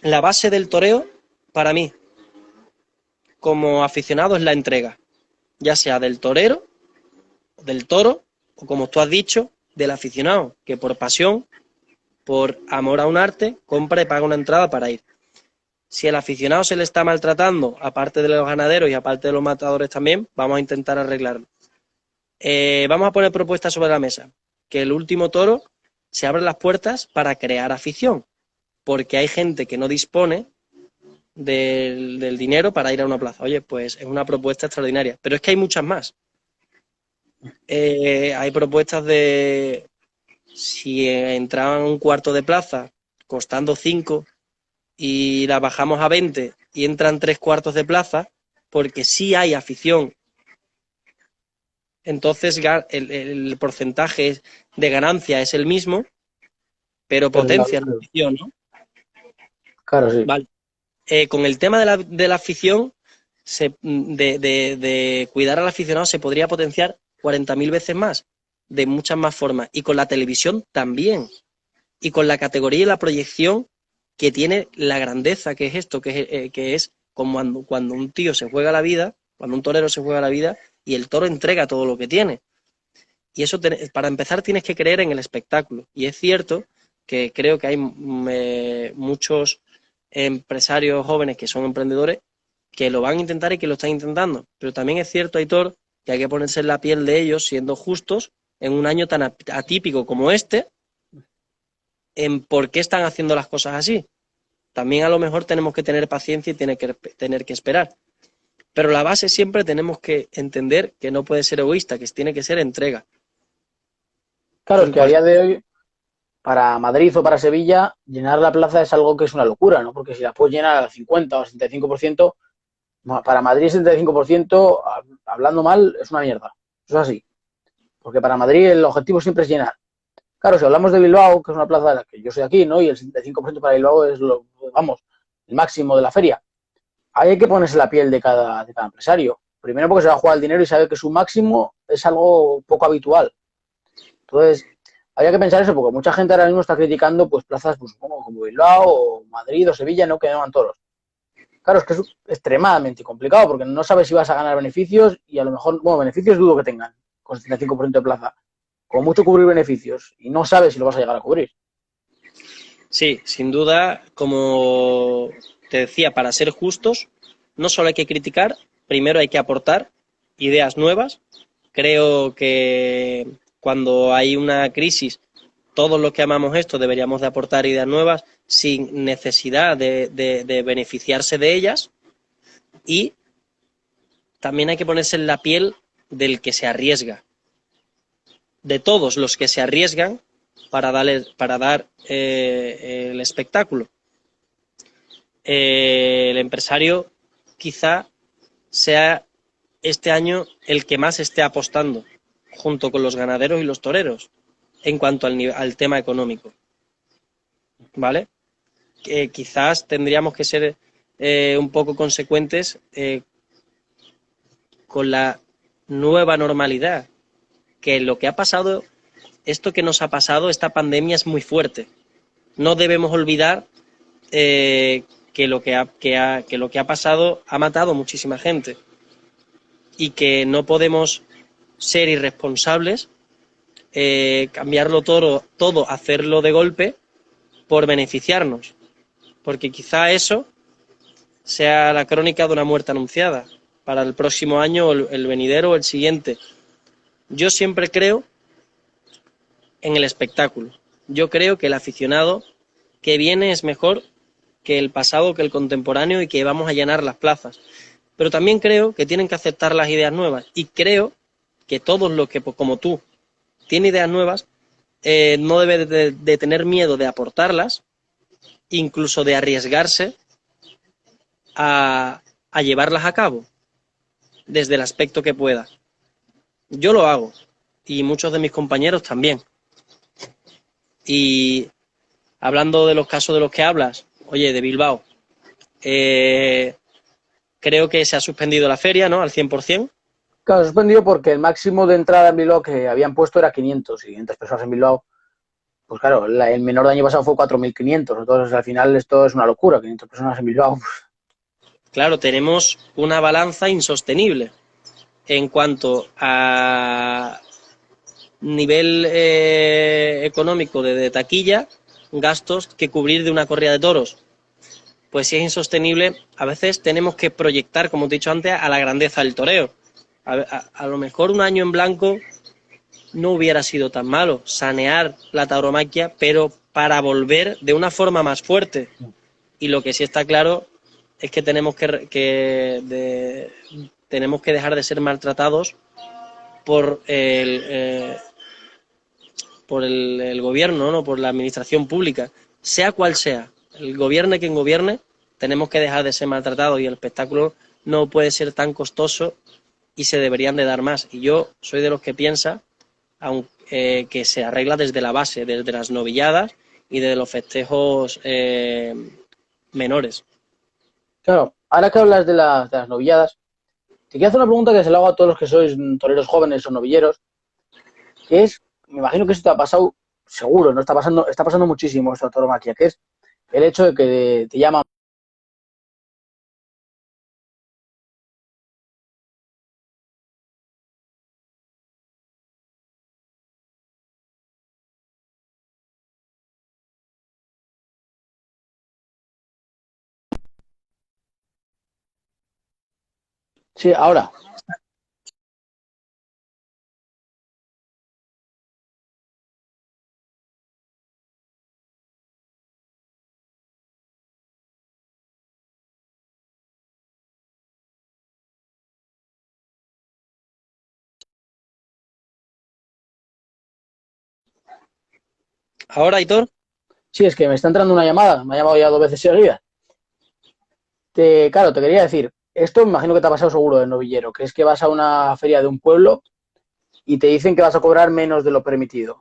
la base del toreo, para mí, como aficionado, es la entrega, ya sea del torero, del toro, o como tú has dicho, del aficionado, que por pasión, por amor a un arte, compra y paga una entrada para ir. Si el aficionado se le está maltratando, aparte de los ganaderos y aparte de los matadores también, vamos a intentar arreglarlo. Vamos a poner propuestas sobre la mesa. Que el último toro se abra las puertas para crear afición, porque hay gente que no dispone del dinero para ir a una plaza. Oye, pues es una propuesta extraordinaria, pero es que hay muchas más. Hay propuestas de si entraban un cuarto de plaza costando 5 y la bajamos a 20 y entran 3 cuartos de plaza, porque sí hay afición. Entonces el porcentaje de ganancia es el mismo, pero Pero potencia la afición, ¿no? claro, sí. Vale. Con el tema de la afición, de cuidar al aficionado, se podría potenciar 40.000 veces más, de muchas más formas. Y con la televisión también. Y con la categoría y la proyección que tiene la grandeza que es esto, que es como cuando un tío se juega la vida, cuando un torero se juega la vida y el toro entrega todo lo que tiene. Y eso, para empezar, tienes que creer en el espectáculo. Y es cierto que creo que hay muchos empresarios jóvenes que son emprendedores que lo van a intentar y que lo están intentando. Pero también es cierto, Aitor, que hay que ponerse en la piel de ellos, siendo justos, en un año tan atípico como este, en por qué están haciendo las cosas así. También a lo mejor tenemos que tener paciencia y tener que esperar. Pero la base siempre tenemos que entender que no puede ser egoísta, que tiene que ser entrega. Claro, es En que a día cualquier... de hoy, para Madrid o para Sevilla, llenar la plaza es algo que es una locura, ¿no? Porque si la puedes llenar al 50 o al 75%, para Madrid el 75%, hablando mal, es una mierda. Eso es así. Porque para Madrid el objetivo siempre es llenar. Claro, si hablamos de Bilbao, que es una plaza de la que yo soy aquí, ¿no? Y el 75% para Bilbao es vamos, el máximo de la feria. Ahí hay que ponerse la piel de cada empresario. Primero porque se va a jugar el dinero y sabe que su máximo es algo poco habitual. Entonces, habría que pensar eso, porque mucha gente ahora mismo está criticando pues plazas pues, como Bilbao o Madrid o Sevilla, ¿no? Que no van toros. Claro, es que es extremadamente complicado porque no sabes si vas a ganar beneficios y a lo mejor, bueno, beneficios dudo que tengan con 75% de plaza. Como mucho cubrir beneficios y no sabes si lo vas a llegar a cubrir. Sí, sin duda, como te decía, para ser justos, no solo hay que criticar, primero hay que aportar ideas nuevas. Creo que cuando hay una crisis, todos los que amamos esto deberíamos de aportar ideas nuevas sin necesidad de beneficiarse de ellas, y también hay que ponerse en la piel del que se arriesga, de todos los que se arriesgan para dar el espectáculo. El empresario quizá sea este año el que más esté apostando, junto con los ganaderos y los toreros, en cuanto al tema económico, ¿vale? Quizás tendríamos que ser un poco consecuentes con la nueva normalidad, que lo que ha pasado, esto que nos ha pasado, esta pandemia es muy fuerte. No debemos olvidar que lo que ha pasado ha matado muchísima gente, y que no podemos ser irresponsables, cambiarlo todo, hacerlo de golpe por beneficiarnos, porque quizá eso sea la crónica de una muerte anunciada para el próximo año o el venidero o el siguiente. Yo siempre creo en el espectáculo. Yo creo que el aficionado que viene es mejor que el pasado, que el contemporáneo y que vamos a llenar las plazas. Pero también creo que tienen que aceptar las ideas nuevas y creo que todos los que, pues, como tú, tienen ideas nuevas, no debe de tener miedo de aportarlas, incluso de arriesgarse a llevarlas a cabo desde el aspecto que pueda. Yo lo hago y muchos de mis compañeros también. Y hablando de los casos de los que hablas, oye, de Bilbao, creo que se ha suspendido la feria, ¿no? Al 100%. Claro, suspendido porque el máximo de entrada en Bilbao que habían puesto era 500 y 500 personas en Bilbao. Pues claro, el menor del año pasado fue 4.500. Entonces al final esto es una locura, 500 personas en Bilbao. Claro, tenemos una balanza insostenible en cuanto a nivel económico de taquilla, gastos que cubrir de una corrida de toros. Pues si es insostenible, a veces tenemos que proyectar, como te he dicho antes, a la grandeza del toreo. A lo mejor un año en blanco no hubiera sido tan malo, sanear la tauromaquia, pero para volver de una forma más fuerte. Y lo que sí está claro es que tenemos que dejar de ser maltratados por el gobierno, ¿no? Por la administración pública, sea cual sea, el gobierne quien gobierne, tenemos que dejar de ser maltratados y el espectáculo no puede ser tan costoso y se deberían de dar más. Y yo soy de los que piensa que se arregla desde la base, desde las novilladas y desde los festejos menores. Claro, ahora que hablas de las novilladas, te quiero hacer una pregunta que se la hago a todos los que sois toreros jóvenes o novilleros, que es, me imagino que esto te ha pasado, seguro, no está pasando muchísimo esto a tauromaquia, que es el hecho de que te llaman. Sí, ahora. Ahora, Aitor, Sí, es que me está entrando una llamada, me ha llamado ya 2 veces seguidas. Claro, te quería decir, esto me imagino que te ha pasado seguro de novillero, que es que vas a una feria de un pueblo y te dicen que vas a cobrar menos de lo permitido.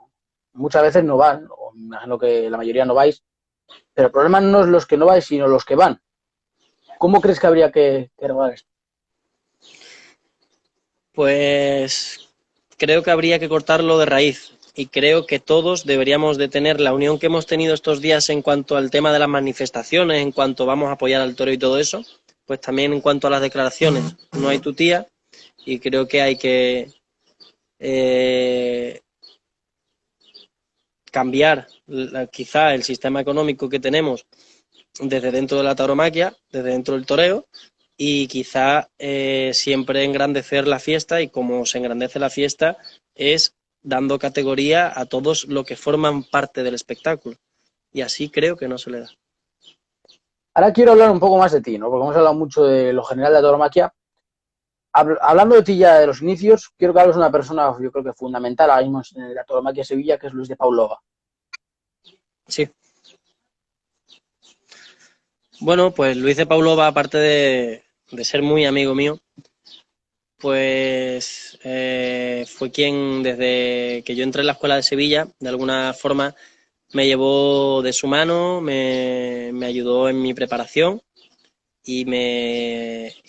Muchas veces no van, o me imagino que la mayoría no vais, pero el problema no es los que no vais, sino los que van. ¿Cómo crees que habría que arreglar esto? pues creo que habría que cortarlo de raíz y creo que todos deberíamos de tener la unión que hemos tenido estos días en cuanto al tema de las manifestaciones, en cuanto vamos a apoyar al toro y todo eso, pues también en cuanto a las declaraciones. No hay tu tía y creo que hay que eh, cambiar quizá el sistema económico que tenemos desde dentro de la tauromaquia, desde dentro del toreo, y quizá siempre engrandecer la fiesta, y como se engrandece la fiesta es dando categoría a todos los que forman parte del espectáculo. Y así creo que no se le da. Ahora quiero hablar un poco más de ti, ¿no? Porque hemos hablado mucho de lo general de la tauromaquia. Hablando de ti ya de los inicios, quiero que hables de una persona, yo creo que fundamental ahora mismo en la tauromaquia de Sevilla, que es Luis de Paulova. Sí. Bueno, pues Luis de Paulova, aparte de ser muy amigo mío, pues fue quien desde que yo entré en la escuela de Sevilla, de alguna forma, me llevó de su mano, me ayudó en mi preparación y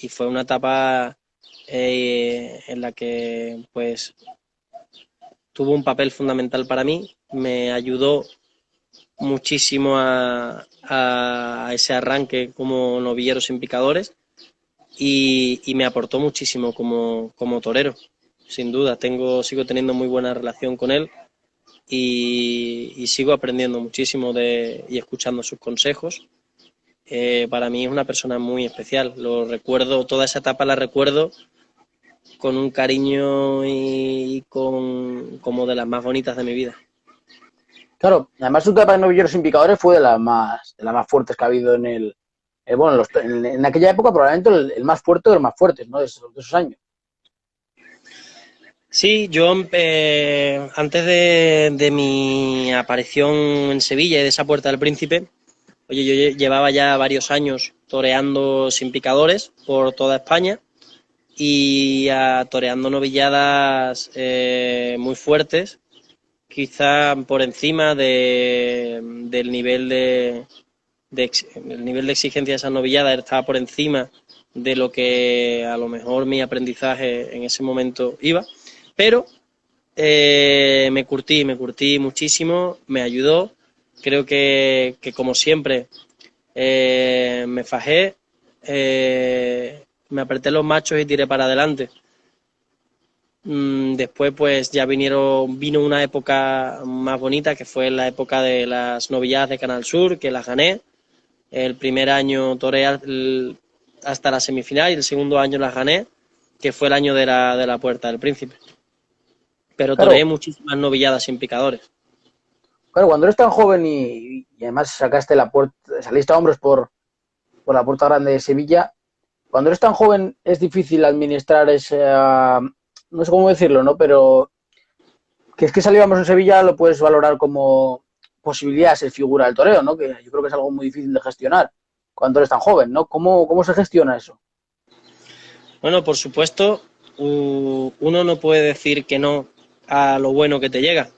fue una etapa en la que pues tuvo un papel fundamental para mí, me ayudó muchísimo a ese arranque como novilleros sin picadores y me aportó muchísimo como torero, sin duda. Sigo teniendo muy buena relación con él y sigo aprendiendo muchísimo y escuchando sus consejos. Para mí es una persona muy especial. Lo recuerdo, toda esa etapa la recuerdo con un cariño y como de las más bonitas de mi vida. Claro, además su etapa de novilleros sin picadores fue de las más fuertes que ha habido bueno, en aquella época probablemente el más fuerte de los más fuertes, ¿no? De esos años. Sí, yo antes de mi aparición en Sevilla y de esa Puerta del Príncipe, oye, yo llevaba ya varios años toreando sin picadores por toda España y toreando novilladas muy fuertes, quizá por encima del nivel el nivel de exigencia de esas novilladas estaba por encima de lo que a lo mejor mi aprendizaje en ese momento iba, pero me curtí muchísimo, me ayudó, creo que como siempre me fajé, me apreté los machos y tiré para adelante. Después pues ya vino una época más bonita que fue la época de las novilladas de Canal Sur, que las gané. El primer año toreé hasta la semifinal y el segundo año las gané, que fue el año de la Puerta del Príncipe. Pero toreé Claro, muchísimas novilladas sin picadores. claro, cuando eres tan joven y además sacaste la puerta, saliste a hombros por la puerta grande de Sevilla, cuando eres tan joven es difícil administrar ese, no sé cómo decirlo, ¿no? Pero que es que salíamos en Sevilla lo puedes valorar como posibilidad de ser figura del toreo, ¿no? Que yo creo que es algo muy difícil de gestionar cuando eres tan joven, ¿no? ¿Cómo se gestiona eso? Bueno, por supuesto, uno no puede decir que no a lo bueno que te llega,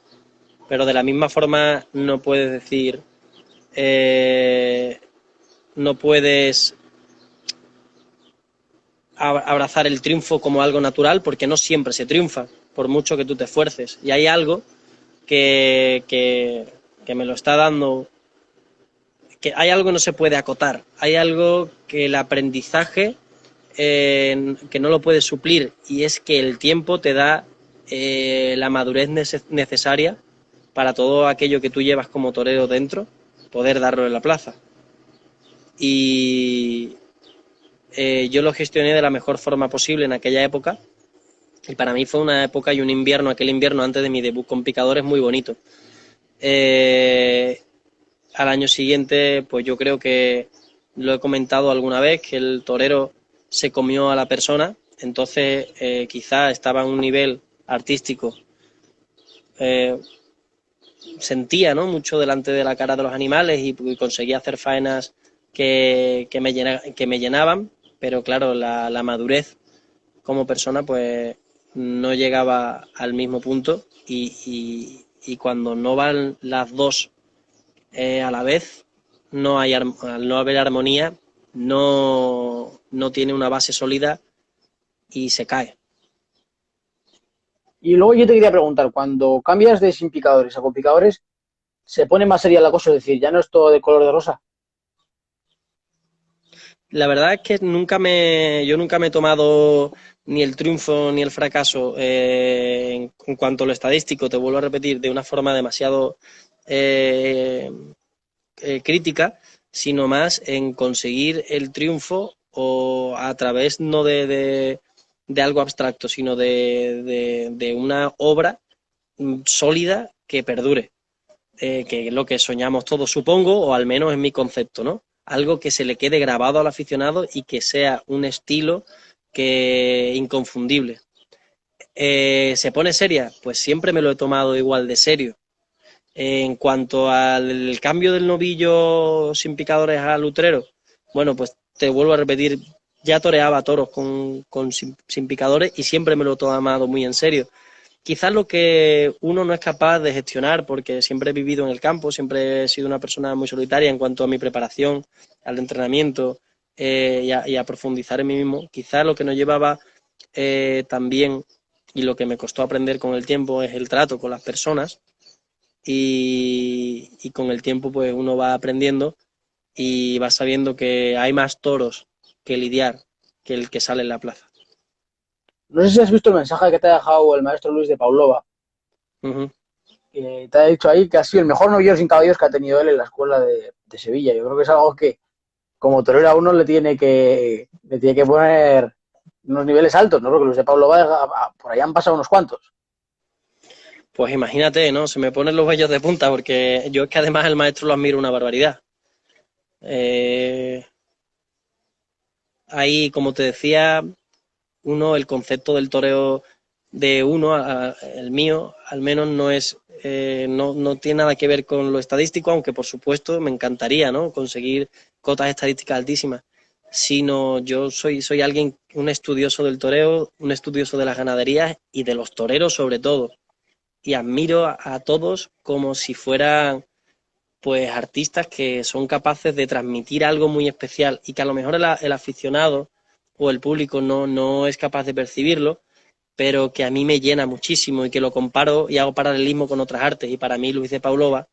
pero de la misma forma no puedes decir, eh, no puedes abrazar el triunfo como algo natural porque no siempre se triunfa, por mucho que tú te esfuerces. Y hay algo que me lo está dando, que hay algo que no se puede acotar, hay algo que el aprendizaje que no lo puedes suplir y es que el tiempo te da la madurez necesaria para todo aquello que tú llevas como torero dentro, poder darlo en la plaza. Y yo lo gestioné de la mejor forma posible en aquella época y para mí fue una época y un invierno, aquel invierno antes de mi debut con picadores muy bonito. Eh, Al año siguiente, pues yo creo que lo he comentado alguna vez, que el torero se comió a la persona, entonces quizá estaba en un nivel artístico, eh, sentía, ¿no?, mucho delante de la cara de los animales y conseguía hacer faenas que me llenaban, pero claro, la madurez como persona pues no llegaba al mismo punto y cuando no van las dos a la vez, al no haber armonía, no tiene una base sólida y se cae. Y luego yo te quería preguntar, cuando cambias de sin picadores a con picadores, ¿se pone más seria la cosa? Es decir, ya no es todo de color de rosa. La verdad es que yo nunca me he tomado ni el triunfo ni el fracaso en cuanto a lo estadístico, te vuelvo a repetir, de una forma demasiado eh, crítica, sino más en conseguir el triunfo o a través no de algo abstracto, sino de una obra sólida que perdure, que es lo que soñamos todos, supongo, o al menos en mi concepto, ¿no? Algo que se le quede grabado al aficionado y que sea un estilo que inconfundible. ¿Se pone seria? Pues siempre me lo he tomado igual de serio. En cuanto al cambio del novillo sin picadores al utrero, bueno, pues te vuelvo a repetir, ya toreaba toros sin picadores y siempre me lo he tomado muy en serio. Quizás lo que uno no es capaz de gestionar, porque siempre he vivido en el campo, siempre he sido una persona muy solitaria en cuanto a mi preparación, al entrenamiento y a profundizar en mí mismo, quizás lo que no llevaba también y lo que me costó aprender con el tiempo es el trato con las personas y con el tiempo pues uno va aprendiendo y va sabiendo que hay más toros que lidiar que el que sale en la plaza. No sé si has visto el mensaje que te ha dejado el maestro Luis de Paulova, Uh-huh. que te ha dicho ahí que ha sido el mejor novillero sin caballos que ha tenido él en la escuela de Sevilla. Yo creo que es algo que como torero a uno le tiene que poner unos niveles altos, ¿no? Porque los de Paulova por ahí han pasado unos cuantos. Pues imagínate, ¿no? Se me ponen los vellos de punta porque yo es que además el maestro lo admiro una barbaridad. Eh, Ahí, como te decía, el concepto del toreo de uno, el mío, al menos no es, no tiene nada que ver con lo estadístico, aunque por supuesto me encantaría, ¿no? Conseguir cotas estadísticas altísimas. Sino yo soy alguien, un estudioso del toreo, un estudioso de las ganaderías y de los toreros sobre todo. Y admiro a todos como si fueran pues artistas que son capaces de transmitir algo muy especial y que a lo mejor el aficionado o el público no es capaz de percibirlo, pero que a mí me llena muchísimo y que lo comparo y hago paralelismo con otras artes. Y para mí Luis de Paulova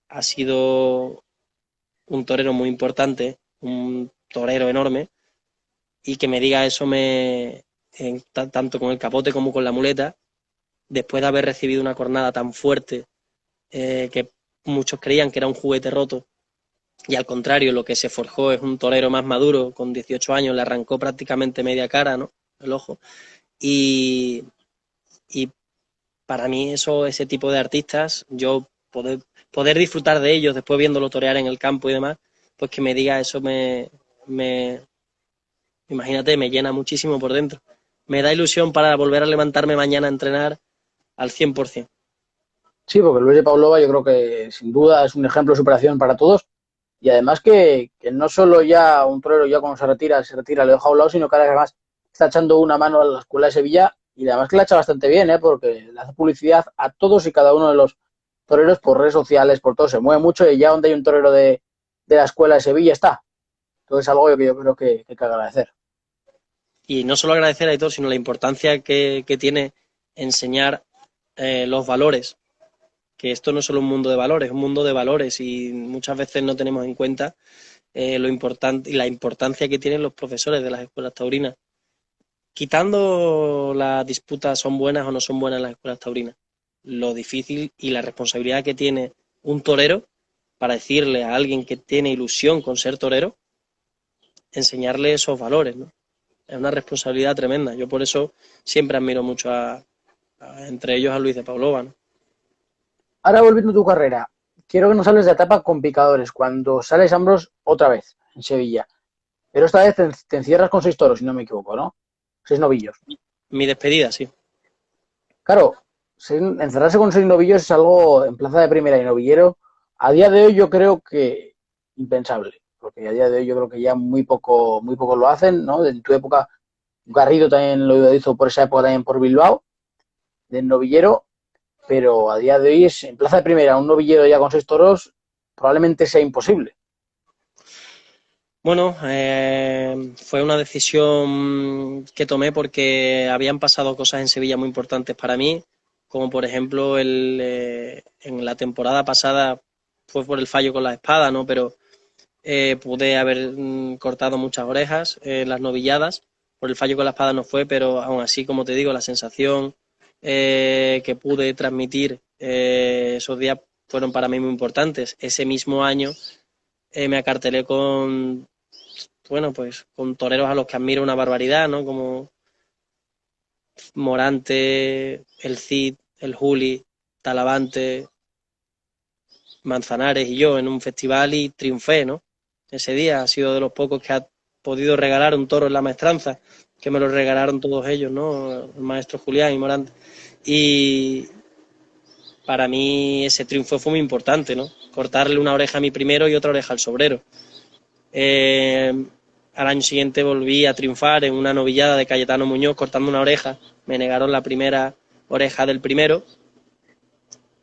ha sido un torero muy importante, un torero enorme, y que me diga eso tanto con el capote como con la muleta, después de haber recibido una cornada tan fuerte que muchos creían que era un juguete roto, y al contrario, lo que se forjó es un torero más maduro, con 18 años, le arrancó prácticamente media cara, ¿no? El ojo. Y, y para mí ese tipo de artistas, yo poder disfrutar de ellos después viéndolo torear en el campo y demás, pues que me diga eso me imagínate, me llena muchísimo por dentro. Me da ilusión para volver a levantarme mañana a entrenar al 100%. Sí, porque Luis de Pavlova yo creo que sin duda es un ejemplo de superación para todos. Y además que no solo ya un torero ya cuando se retira, lo deja a un lado, sino que ahora además está echando una mano a la Escuela de Sevilla y además que la echa bastante bien, ¿eh? Porque le hace publicidad a todos y cada uno de los toreros por redes sociales, por todo, se mueve mucho y ya donde hay un torero de la Escuela de Sevilla está. Entonces es algo que yo creo que hay que agradecer. Y no solo agradecer a Aitor, sino la importancia que tiene enseñar los valores, que esto no es solo un mundo de valores, es un mundo de valores y muchas veces no tenemos en cuenta lo importante y la importancia que tienen los profesores de las escuelas taurinas. Quitando las disputas son buenas o no son buenas las escuelas taurinas, lo difícil y la responsabilidad que tiene un torero para decirle a alguien que tiene ilusión con ser torero, enseñarle esos valores, ¿no? Es una responsabilidad tremenda. Yo por eso siempre admiro mucho entre ellos a Luis de Paulova, ¿no? Ahora volviendo a tu carrera, quiero que nos hables de la etapa con picadores, cuando sales Ambros otra vez en Sevilla. Pero esta vez te encierras con 6 toros, si no me equivoco, ¿no? 6 novillos. Mi despedida, sí. Claro, encerrarse con 6 novillos es algo en plaza de primera y novillero. A día de hoy yo creo que impensable, porque a día de hoy yo creo que ya muy poco lo hacen, ¿no? En tu época, Garrido también lo hizo por esa época también por Bilbao, del novillero, pero a día de hoy es en plaza de primera un novillero ya con 6 toros probablemente sea imposible. Bueno, fue una decisión que tomé porque habían pasado cosas en Sevilla muy importantes para mí, como por ejemplo en la temporada pasada fue por el fallo con la espada, ¿no? Pero pude haber cortado muchas orejas en las novilladas, por el fallo con la espada no fue, pero aún así, como te digo, la sensación que pude transmitir esos días fueron para mí muy importantes. Ese mismo año me acartelé bueno, pues con toreros a los que admiro una barbaridad, ¿no? Como Morante, el Cid, el Juli, Talavante, Manzanares y yo en un festival y triunfé, ¿no? Ese día ha sido de los pocos que ha podido regalar un toro en la maestranza, que me lo regalaron todos ellos, ¿no? El maestro Julián y Morante. Y para mí ese triunfo fue muy importante, ¿no? Cortarle una oreja a mi primero y otra oreja al sobrero. Eh, Al año siguiente volví a triunfar en una novillada de Cayetano Muñoz cortando una oreja. Me negaron la primera oreja del primero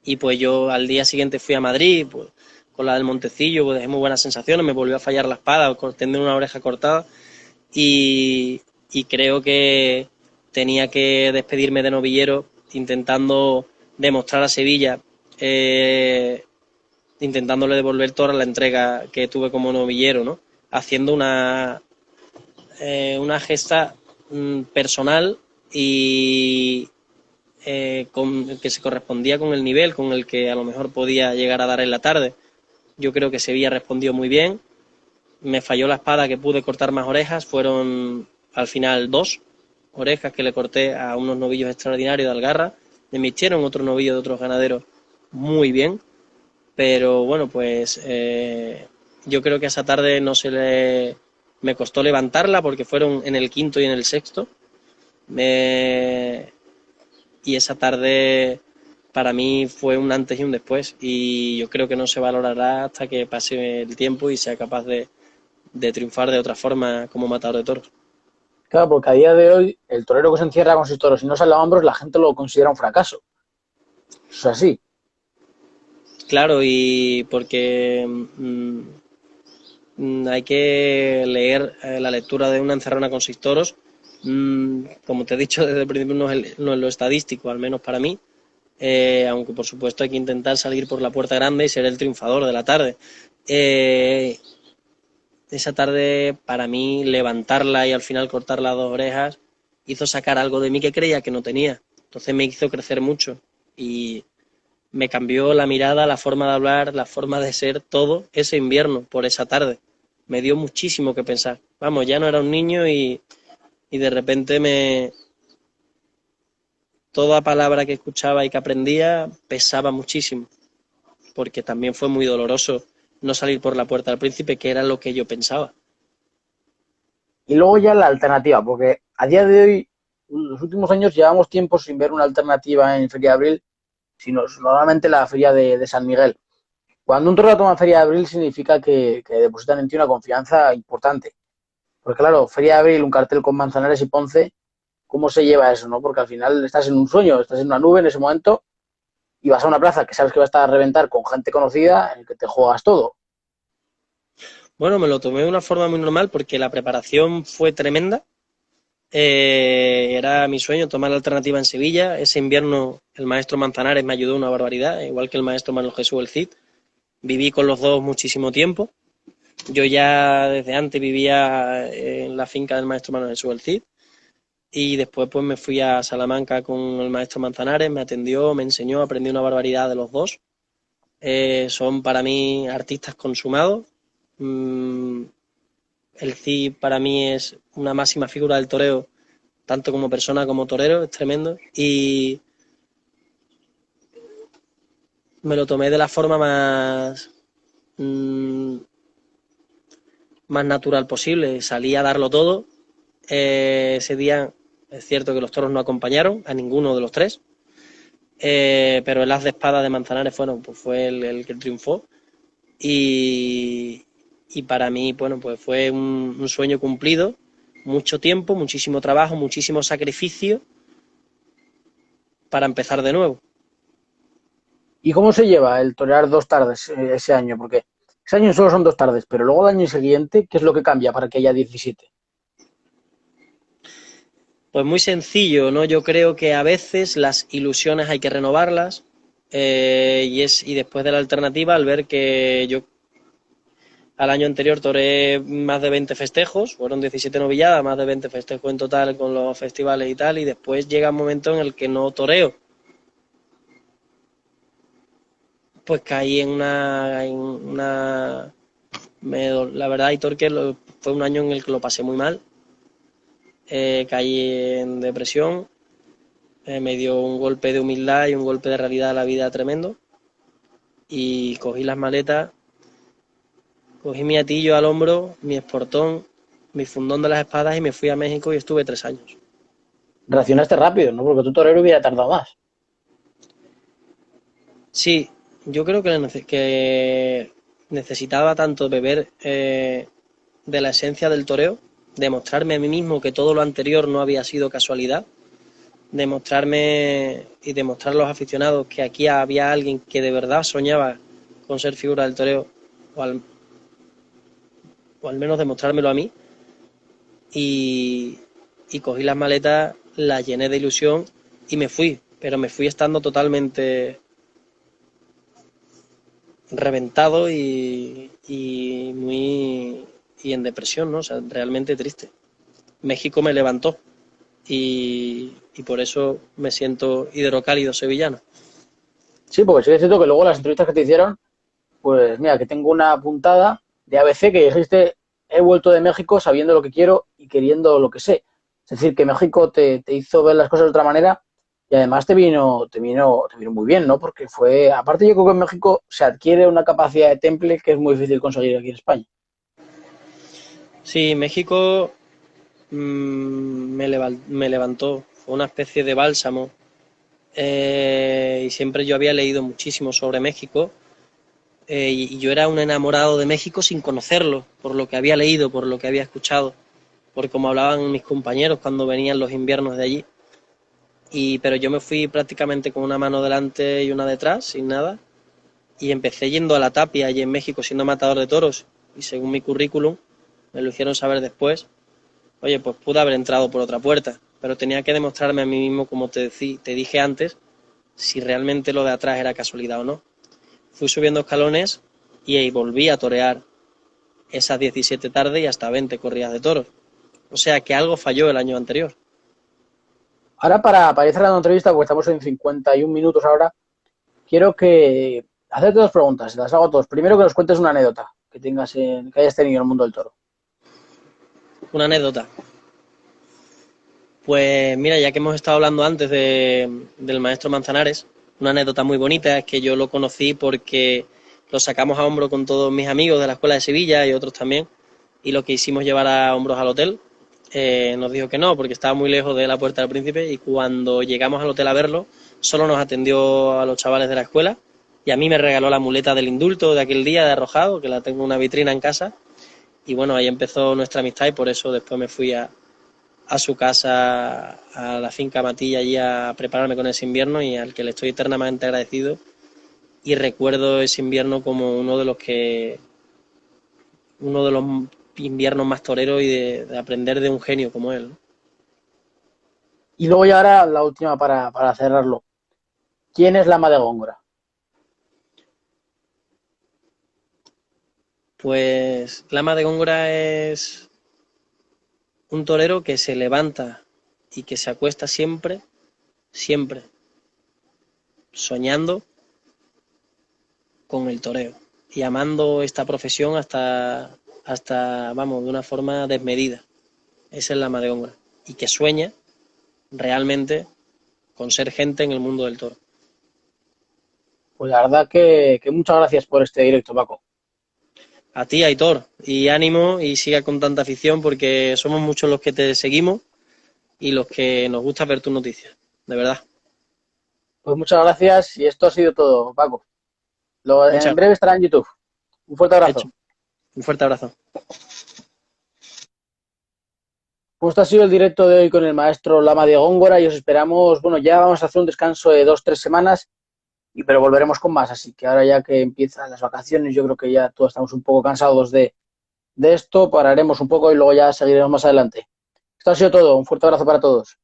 y pues yo al día siguiente fui a Madrid pues, con la del Montecillo, pues dejé muy buenas sensaciones, me volvió a fallar la espada, teniendo una oreja cortada y creo que tenía que despedirme de novillero intentando demostrar a Sevilla, intentándole devolver toda la entrega que tuve como novillero, ¿no? Haciendo una gesta personal y que se correspondía con el nivel con el que a lo mejor podía llegar a dar en la tarde. Yo creo que Sevilla respondió muy bien. Me falló la espada que pude cortar más orejas. Fueron al final 2 orejas que le corté a unos novillos extraordinarios de Algarra. emitieron otros novillos de otros ganaderos muy bien, pero bueno, pues yo creo que esa tarde no se le... me costó levantarla porque fueron en el quinto y en el sexto. Y esa tarde para mí fue un antes y un después, y yo creo que no se valorará hasta que pase el tiempo y sea capaz de triunfar de otra forma como matador de toros. Claro, porque a día de hoy el torero que se encierra con sus toros y no sale a hombros, la gente lo considera un fracaso. Eso es así. Claro, y porque hay que leer la lectura de una encerrona con 6 toros. Como te he dicho desde el principio, no es lo estadístico, al menos para mí. Aunque por supuesto hay que intentar salir por la puerta grande y ser el triunfador de la tarde. Esa tarde, para mí, levantarla y al final cortar las 2 orejas hizo sacar algo de mí que creía que no tenía. Entonces me hizo crecer mucho y me cambió la mirada, la forma de hablar, la forma de ser, todo ese invierno por esa tarde. Me dio muchísimo que pensar. Vamos, ya no era un niño y de repente toda palabra que escuchaba y que aprendía pesaba muchísimo, porque también fue muy doloroso no salir por la puerta del príncipe, que era lo que yo pensaba. Y luego ya la alternativa, porque a día de hoy, los últimos años llevamos tiempo sin ver una alternativa en Feria de Abril, sino normalmente la Feria de San Miguel. Cuando un torero toma Feria de Abril significa que depositan en ti una confianza importante. Porque claro, Feria de Abril, un cartel con Manzanares y Ponce, ¿cómo se lleva eso, no? Porque al final estás en un sueño, estás en una nube en ese momento y vas a una plaza que sabes que va a estar a reventar con gente conocida en el que te juegas todo. Bueno, me lo tomé de una forma muy normal porque la preparación fue tremenda. Era mi sueño tomar la alternativa en Sevilla. Ese invierno el maestro Manzanares me ayudó una barbaridad, igual que el maestro Manuel Jesús El Cid. Viví con los dos muchísimo tiempo. Yo ya desde antes vivía en la finca del maestro Manuel Jesús El Cid, y después pues me fui a Salamanca con el maestro Manzanares, me atendió, me enseñó, aprendí una barbaridad de los dos. Son para mí artistas consumados. Mm, el Cid para mí es una máxima figura del toreo, tanto como persona como torero, es tremendo. Y me lo tomé de la forma mmm, más natural posible. Salí a darlo todo. Ese día es cierto que los toros no acompañaron a ninguno de los tres, pero el as de espada de Manzanares fue el que triunfó. Y para mí, bueno, pues fue un sueño cumplido. Mucho tiempo, muchísimo trabajo, muchísimo sacrificio para empezar de nuevo. ¿Y cómo se lleva el torear 2 tardes ese año? Porque ese año solo son 2 tardes, pero luego el año siguiente, ¿qué es lo que cambia para que haya 17? Pues muy sencillo, ¿no? Yo creo que a veces las ilusiones hay que renovarlas, y después de la alternativa, al ver que yo al año anterior toreé más de 20 festejos, fueron 17 novilladas, más de 20 festejos en total con los festivales y tal, y después llega un momento en el que no toreo. Pues caí la verdad, Hitor, que fue un año en el que lo pasé muy mal. Caí en depresión, me dio un golpe de humildad y un golpe de realidad a la vida tremendo, y cogí las maletas, cogí mi atillo al hombro, mi esportón, mi fundón de las espadas, y me fui a México y estuve 3 años. Reaccionaste rápido, ¿no? Porque tu torero hubiera tardado más. Sí, yo creo que necesitaba tanto beber de la esencia del toreo, demostrarme a mí mismo que todo lo anterior no había sido casualidad, demostrarme y demostrar a los aficionados que aquí había alguien que de verdad soñaba con ser figura del toreo, o al menos demostrármelo a mí, y, y cogí las maletas, las llené de ilusión y me fui, pero me fui estando totalmente reventado y en depresión, ¿no? O sea, realmente triste. México me levantó y por eso me siento hidrocálido sevillano. Sí, porque sí es cierto que luego las entrevistas que te hicieron, pues mira, que tengo una puntada de ABC que dijiste, he vuelto de México sabiendo lo que quiero y queriendo lo que sé. Es decir, que México te hizo ver las cosas de otra manera Y además te vino muy bien, ¿no? Porque aparte yo creo que en México se adquiere una capacidad de temple que es muy difícil conseguir aquí en España. Sí, México me levantó, fue una especie de bálsamo. Y siempre yo había leído muchísimo sobre México, y yo era un enamorado de México sin conocerlo, por lo que había leído, por lo que había escuchado, por cómo hablaban mis compañeros cuando venían los inviernos de allí. Pero yo me fui prácticamente con una mano delante y una detrás, sin nada, y empecé yendo a la Tapia allí en México siendo matador de toros, y según mi currículum, me lo hicieron saber después, oye, pues pude haber entrado por otra puerta, pero tenía que demostrarme a mí mismo, como te dije antes, si realmente lo de atrás era casualidad o no. Fui subiendo escalones y ahí volví a torear esas 17 tardes y hasta 20 corridas de toros. O sea que algo falló el año anterior. Ahora para ir cerrando la entrevista, porque estamos en 51 minutos ahora, quiero hacerte dos preguntas, las hago a todos. Primero que nos cuentes una anécdota que hayas tenido en el mundo del toro. Una anécdota. Pues mira, ya que hemos estado hablando antes del maestro Manzanares, una anécdota muy bonita es que yo lo conocí porque lo sacamos a hombro con todos mis amigos de la escuela de Sevilla y otros también, y lo que hicimos llevar a hombros al hotel, nos dijo que no, porque estaba muy lejos de la Puerta del Príncipe, y cuando llegamos al hotel a verlo, solo nos atendió a los chavales de la escuela, y a mí me regaló la muleta del indulto de aquel día de arrojado, que la tengo en una vitrina en casa, y bueno, ahí empezó nuestra amistad, y por eso después me fui a su casa, a la finca Matilla, allí a prepararme con ese invierno, y al que le estoy eternamente agradecido, y recuerdo ese invierno como uno de los inviernos más toreros y de aprender de un genio como él, ¿no? Y luego ya ahora la última para cerrarlo. ¿Quién es la ama de Góngora? Pues Lama de Góngora es un torero que se levanta y que se acuesta siempre, siempre, soñando con el toreo y amando esta profesión hasta, vamos, de una forma desmedida. Esa es la ama de Góngora. Y que sueña realmente con ser gente en el mundo del toro. Pues la verdad que muchas gracias por este directo, Paco. A ti, Aitor, y ánimo y siga con tanta afición, porque somos muchos los que te seguimos y los que nos gusta ver tus noticias, de verdad. Pues muchas gracias y esto ha sido todo, Paco. En Hecho, breve estará en YouTube. Un fuerte hecho. abrazo. Un fuerte abrazo. Pues esto ha sido el directo de hoy con el maestro Lama de Góngora y os esperamos, bueno, ya vamos a hacer un descanso de 2, 3 semanas, pero volveremos con más. Así que ahora ya que empiezan las vacaciones, yo creo que ya todos estamos un poco cansados de esto, pararemos un poco y luego ya seguiremos más adelante. Esto ha sido todo. Un fuerte abrazo para todos.